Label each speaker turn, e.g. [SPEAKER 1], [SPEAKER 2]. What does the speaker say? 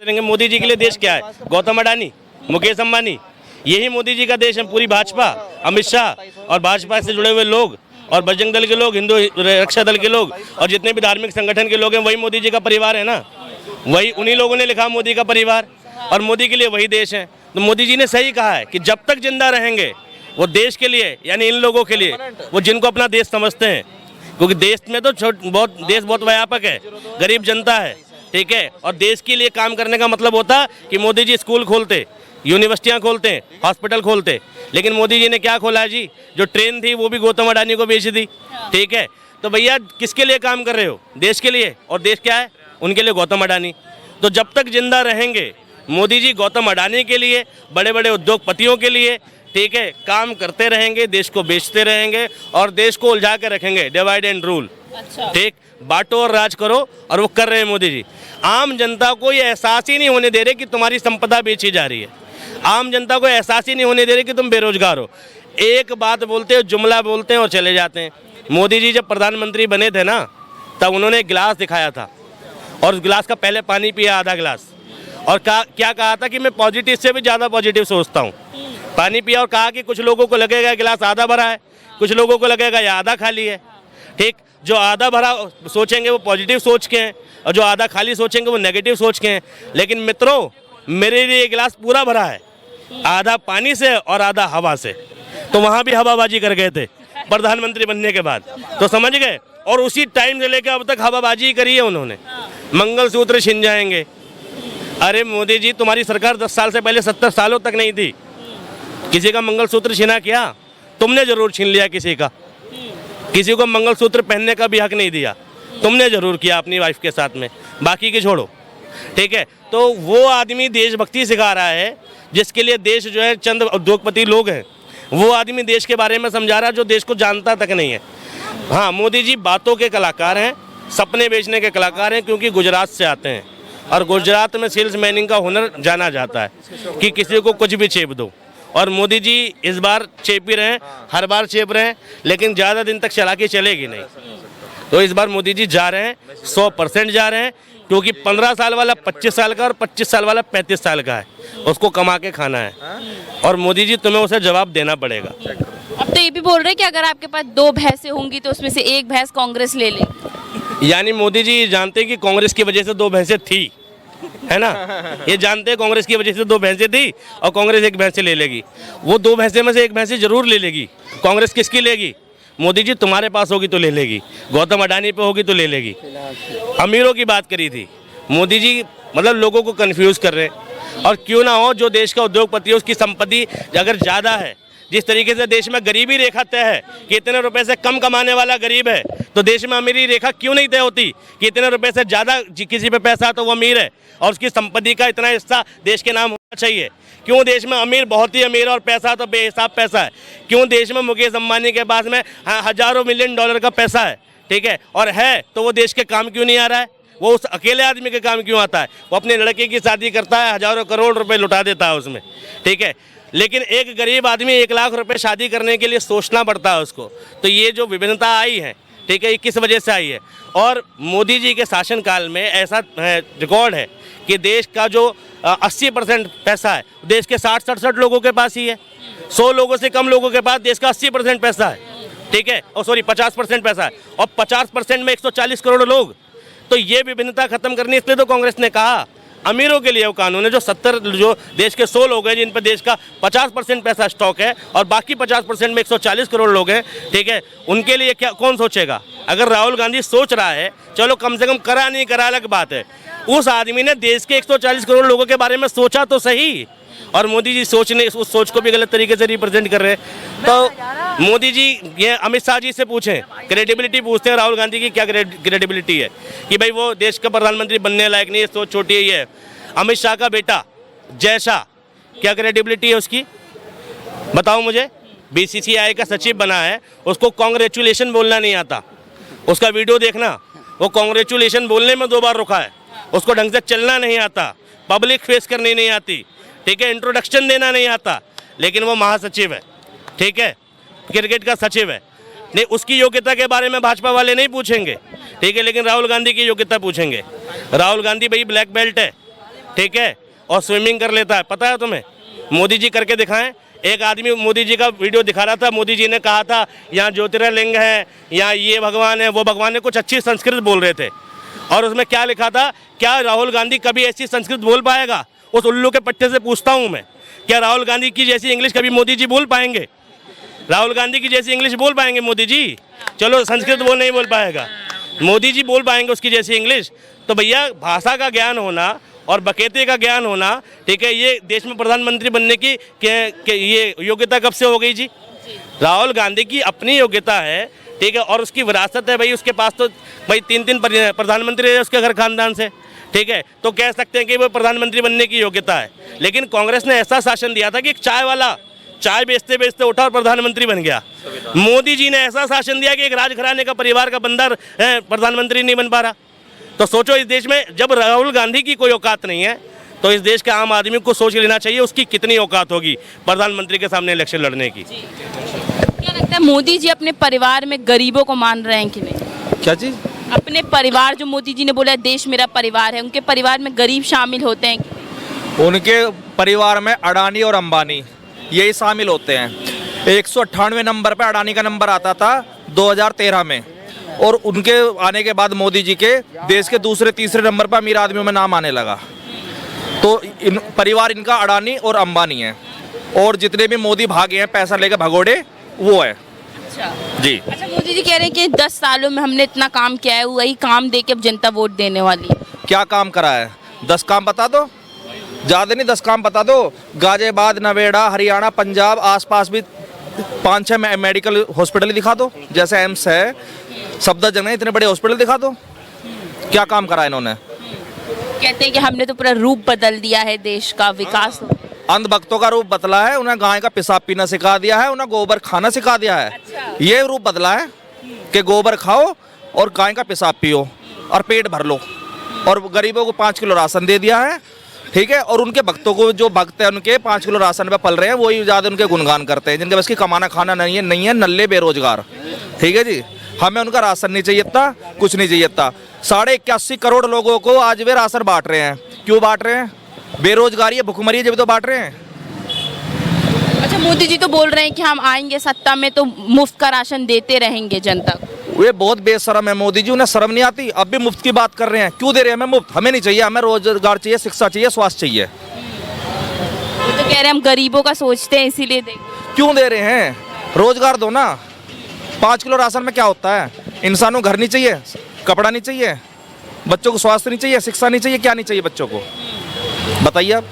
[SPEAKER 1] करेंगे। मोदी जी के लिए देश क्या है? गौतम अडानी, मुकेश अंबानी, यही मोदी जी का देश है। पूरी भाजपा, अमित शाह और भाजपा से जुड़े हुए लोग और बजरंग दल के लोग, हिंदू रक्षा दल के लोग और जितने भी धार्मिक संगठन के लोग हैं, वही मोदी जी का परिवार है ना। वही उन्हीं लोगों ने लिखा मोदी का परिवार, और मोदी के लिए वही देश है। तो मोदी जी ने सही कहा है कि जब तक जिंदा रहेंगे वो देश के लिए, यानी इन लोगों के लिए, वो जिनको अपना देश समझते हैं, क्योंकि देश में तो देश बहुत व्यापक है, गरीब जनता है, ठीक है। और देश के लिए काम करने का मतलब होता कि मोदी जी स्कूल खोलते, यूनिवर्सिटियां खोलते, हॉस्पिटल खोलते, लेकिन मोदी जी ने क्या खोला है जी? जो ट्रेन थी वो भी गौतम अडानी को बेच दी, ठीक है। तो भैया किसके लिए काम कर रहे हो? देश के लिए, और देश क्या है? उनके लिए गौतम अडानी। तो जब तक जिंदा रहेंगे मोदी जी गौतम अडानी के लिए, बड़े बड़े उद्योगपतियों के लिए, ठीक है, काम करते रहेंगे, देश को बेचते रहेंगे और देश को उलझा के रखेंगे। डिवाइड एंड रूल, ठीक, बांटो और राज करो, और वो कर रहे हैं मोदी जी। आम जनता को ये एहसास ही नहीं होने दे रहे कि तुम्हारी संपदा बेची जा रही है। आम जनता को एहसास ही नहीं होने दे रहे कि तुम बेरोजगार हो। एक बात बोलते हो, जुमला बोलते हैं और चले जाते हैं। मोदी जी जब प्रधानमंत्री बने थे ना, तब उन्होंने एक गिलास दिखाया था और उस गिलास का पहले पानी पिया आधा गिलास, और क्या कहा था कि मैं पॉजिटिव से भी ज़्यादा पॉजिटिव सोचता हूँ। पानी पिया और कहा कि कुछ लोगों को लगेगा गिलास आधा भरा है, कुछ लोगों को लगेगा ये आधा खाली है, ठीक। जो आधा भरा सोचेंगे वो पॉजिटिव सोच के हैं, और जो आधा खाली सोचेंगे वो नेगेटिव सोच के हैं। लेकिन मित्रों, मेरे लिए ये गिलास पूरा भरा है, आधा पानी से और आधा हवा से। तो वहाँ भी हवाबाजी कर गए थे प्रधानमंत्री बनने के बाद, तो समझ गए। और उसी टाइम से लेकर अब तक हवाबाजी ही करी है उन्होंने। मंगलसूत्र छिन जाएंगे। अरे मोदी जी, तुम्हारी सरकार 10 साल से पहले 70 सालों तक नहीं थी। किसी का मंगलसूत्र छिना क्या? तुमने जरूर छीन लिया किसी का। किसी को मंगलसूत्र पहनने का भी हक नहीं दिया, तुमने जरूर किया अपनी वाइफ के साथ में, बाकी की छोड़ो, ठीक है। तो वो आदमी देशभक्ति सिखा रहा है, जिसके लिए देश जो है चंद उद्योगपति लोग हैं, वो आदमी देश के बारे में समझा रहा है जो देश को जानता तक नहीं है। हाँ, मोदी जी बातों के कलाकार हैं, सपने बेचने के कलाकार हैं, क्योंकि गुजरात से आते हैं और गुजरात में सेल्स मैनिंग का हुनर जाना जाता है कि किसी को कुछ भी चेप दो। और मोदी जी इस बार चेप ही रहे हैं, हर बार चेप रहे हैं, लेकिन ज़्यादा दिन तक चालाकी चलेगी नहीं। तो इस बार मोदी जी जा रहे हैं, 100% जा रहे हैं, क्योंकि 15 साल वाला 25 साल का और 25 साल वाला 35 साल का है, उसको कमा के खाना है, और मोदी जी तुम्हें उसे जवाब देना पड़ेगा।
[SPEAKER 2] अब तो ये भी बोल रहे हैं कि अगर आपके पास 2 भैंसें होंगी तो उसमें से एक भैंस कांग्रेस ले ले।
[SPEAKER 1] यानी मोदी जी जानते हैं कि कांग्रेस की वजह से 2 भैंसें थी, है ना। ये जानते हैं कांग्रेस की वजह से 2 भैंसें थी और कांग्रेस एक भैंस ले लेगी। वो 2 भैंसे में से एक भैंस जरूर ले लेगी। कांग्रेस किसकी लेगी? मोदी जी तुम्हारे पास होगी तो ले लेगी, गौतम अडानी पे होगी तो ले लेगी। अमीरों की बात करी थी मोदी जी, मतलब लोगों को कंफ्यूज कर रहे हैं। और क्यों ना हो, जो देश का उद्योगपति है उसकी संपत्ति अगर ज़्यादा है, जिस तरीके से देश में गरीबी रेखा तय है कि इतने रुपए से कम कमाने वाला गरीब है, तो देश में अमीरी रेखा क्यों नहीं तय होती कि इतने रुपए से ज़्यादा किसी पे पैसा है तो वो अमीर है और उसकी संपत्ति का इतना हिस्सा देश के नाम होना चाहिए। क्यों देश में अमीर बहुत ही अमीर और पैसा तो बेहिसाब पैसा है? क्यों देश में मुकेश अंबानी के पास में हजारों मिलियन डॉलर का पैसा है, ठीक है, और है तो वो देश के काम क्यों नहीं आ रहा है? वो उस अकेले आदमी के काम क्यों आता है? वो अपने लड़के की शादी करता है, हजारों करोड़ रुपए लुटा देता है उसमें, ठीक है। लेकिन एक गरीब आदमी 1 लाख रुपए शादी करने के लिए सोचना पड़ता है उसको। तो ये जो विभिन्नता आई है, ठीक है, ये किस वजह से आई है? और मोदी जी के शासनकाल में ऐसा रिकॉर्ड है कि देश का जो 80% पैसा है देश के 60-67 लोगों के पास ही है। 100 लोगों से कम लोगों के पास देश का 80% पैसा है, ठीक है, और सॉरी 50% पैसा है, और 50% में 140 करोड़ लोग। तो ये विभिन्नता खत्म करनी, इसलिए तो कांग्रेस ने कहा अमीरों के लिए वो कानून है। जो देश के 100 लोग हैं जिन पर देश का 50% पैसा स्टॉक है और बाकी 50% में 140 करोड़ लोग हैं, ठीक है, उनके लिए क्या कौन सोचेगा? अगर राहुल गांधी सोच रहा है, चलो कम से कम करा नहीं करा अलग बात है, उस आदमी ने देश के 140 करोड़ लोगों के बारे में सोचा तो सही। और मोदी जी उस सोच को भी गलत तरीके से रिप्रेजेंट कर रहे हैं। तो मोदी जी ये अमित शाह जी से पूछें, क्रेडिबिलिटी पूछते हैं राहुल गांधी की क्या क्रेडिबिलिटी है कि भाई वो देश का प्रधानमंत्री बनने लायक नहीं है, सोच छोटी है। ये अमित शाह का बेटा जय शाह, क्या क्रेडिबिलिटी है उसकी? बताओ मुझे। BCCI का सचिव बना है, उसको कांग्रेचुलेशन बोलना नहीं आता। उसका वीडियो देखना, वो कांग्रेचुलेशन बोलने में 2 बार रुका है। उसको ढंग से चलना नहीं आता, पब्लिक फेस करनी नहीं आती, ठीक है, इंट्रोडक्शन देना नहीं आता, लेकिन वो महासचिव है, ठीक है, क्रिकेट का सचिव है। नहीं, उसकी योग्यता के बारे में भाजपा वाले नहीं पूछेंगे, ठीक है, लेकिन राहुल गांधी की योग्यता पूछेंगे। राहुल गांधी भाई ब्लैक बेल्ट है, ठीक है, और स्विमिंग कर लेता है। पता है तुम्हें? मोदी जी करके दिखाएं। एक आदमी मोदी जी का वीडियो दिखा रहा था, मोदी जी ने कहा था यहाँ ज्योतिर्लिंग है, यहाँ ये भगवान है, वो भगवान है, कुछ अच्छी संस्कृत बोल रहे थे। और उसमें क्या लिखा था? क्या राहुल गांधी कभी ऐसी संस्कृत बोल पाएगा? उस उल्लू के पट्टे से पूछता हूँ मैं, क्या राहुल गांधी की जैसी इंग्लिश कभी मोदी जी बोल पाएंगे? राहुल गांधी की जैसी इंग्लिश बोल पाएंगे मोदी जी? चलो संस्कृत वो नहीं बोल पाएगा, मोदी जी बोल पाएंगे उसकी जैसी इंग्लिश? तो भैया भाषा का ज्ञान होना और बकेते का ज्ञान होना, ठीक है, ये देश में प्रधानमंत्री बनने की ये योग्यता कब से हो गई जी? राहुल गांधी की अपनी योग्यता है, ठीक है, और उसकी विरासत है भाई, उसके पास तो भाई 3 प्रधानमंत्री रहे उसके घर खानदान से, ठीक है, तो कह सकते हैं कि वो प्रधानमंत्री बनने की योग्यता है। लेकिन कांग्रेस ने ऐसा शासन दिया था कि एक चाय वाला चाय बेचते बेचते उठा और प्रधानमंत्री बन गया। मोदी जी ने ऐसा शासन दिया कि एक राजघराने का परिवार का बंदा प्रधानमंत्री नहीं बन पा रहा। तो सोचो, इस देश में जब राहुल गांधी की कोई औकात नहीं है, तो इस देश के आम आदमी को सोच लेना चाहिए उसकी कितनी औकात होगी प्रधानमंत्री के सामने इलेक्शन लड़ने की।
[SPEAKER 2] क्या लगता है मोदी जी अपने परिवार में गरीबों को मान रहे हैं कि नहीं?
[SPEAKER 3] क्या चीज़?
[SPEAKER 2] अपने परिवार, जो मोदी जी ने बोला देश मेरा परिवार है, उनके परिवार में गरीब शामिल होते हैं कि नहीं?
[SPEAKER 3] उनके परिवार में अडानी और अंबानी यही शामिल होते हैं। 198 नंबर पे अडानी का नंबर आता था 2013 में, और उनके आने के बाद मोदी जी के देश के दूसरे तीसरे नंबर पर अमीर आदमियों में नाम आने लगा। तो परिवार इनका अडानी और अंबानी है, और जितने भी मोदी भागे हैं पैसा लेकर भगोड़े वो है।
[SPEAKER 2] अच्छा
[SPEAKER 3] जी।
[SPEAKER 2] अच्छा, मोदी जी कह रहे हैं कि 10 सालों में हमने इतना काम किया है, वही काम दे के अब जनता वोट देने वाली है।
[SPEAKER 3] क्या काम करा है? 10 काम बता दो, ज़्यादा नहीं 10 काम बता दो। गाजियाबाद, नवेड़ा, हरियाणा, पंजाब, आसपास भी 5-6 मेडिकल हॉस्पिटल दिखा दो, जैसे एम्स है, सफदरजंग है, इतने बड़े हॉस्पिटल दिखा दो। क्या काम करा इन्होंने?
[SPEAKER 2] कहते हैं कि हमने तो पूरा रूप बदल दिया है, देश का विकास हो।
[SPEAKER 3] अंधभक्तों का रूप बदला है, उन्हें गाय का पेशाब पीना सिखा दिया है, उन्हें गोबर खाना सिखा दिया है।
[SPEAKER 2] अच्छा।
[SPEAKER 3] ये रूप बदला है कि गोबर खाओ और गाय का पेशाब पियो और पेट भर लो, और गरीबों को 5 किलो राशन दे दिया है, ठीक है। और उनके भक्तों को, जो भक्त है उनके 5 किलो राशन पे पल रहे हैं, वही ज़्यादा उनके गुणगान करते हैं, जिनके बस की कमाना खाना नहीं है, नल्ले बेरोजगार, ठीक है जी। हमें उनका राशन नहीं चाहिए था, कुछ नहीं चाहिए था। 81.5 करोड़ लोगों को आज वे राशन बांट रहे हैं। क्यों बांट रहे हैं? बेरोजगारी है, भुखमरी है, जब तो बांट रहे हैं।
[SPEAKER 2] अच्छा, मोदी जी तो बोल रहे हैं कि हम आएंगे सत्ता में तो मुफ्त का राशन देते रहेंगे जनता को।
[SPEAKER 3] वे बहुत बेशरम है मोदी जी, उन्हें शर्म नहीं आती। अब भी मुफ्त की बात कर रहे हैं। क्यों दे रहे हैं? हमें मुफ्त हमें नहीं चाहिए, हमें रोजगार चाहिए, शिक्षा चाहिए, स्वास्थ्य चाहिए।
[SPEAKER 2] वो तो कह रहे हैं हम गरीबों का सोचते हैं इसीलिए दे।
[SPEAKER 3] क्यों दे रहे हैं? रोजगार दो ना। 5 किलो राशन में क्या होता है? इंसानों को घर नहीं चाहिए, कपड़ा नहीं चाहिए, बच्चों को स्वास्थ्य नहीं चाहिए, शिक्षा नहीं चाहिए, क्या नहीं चाहिए बच्चों को? बताइए आप।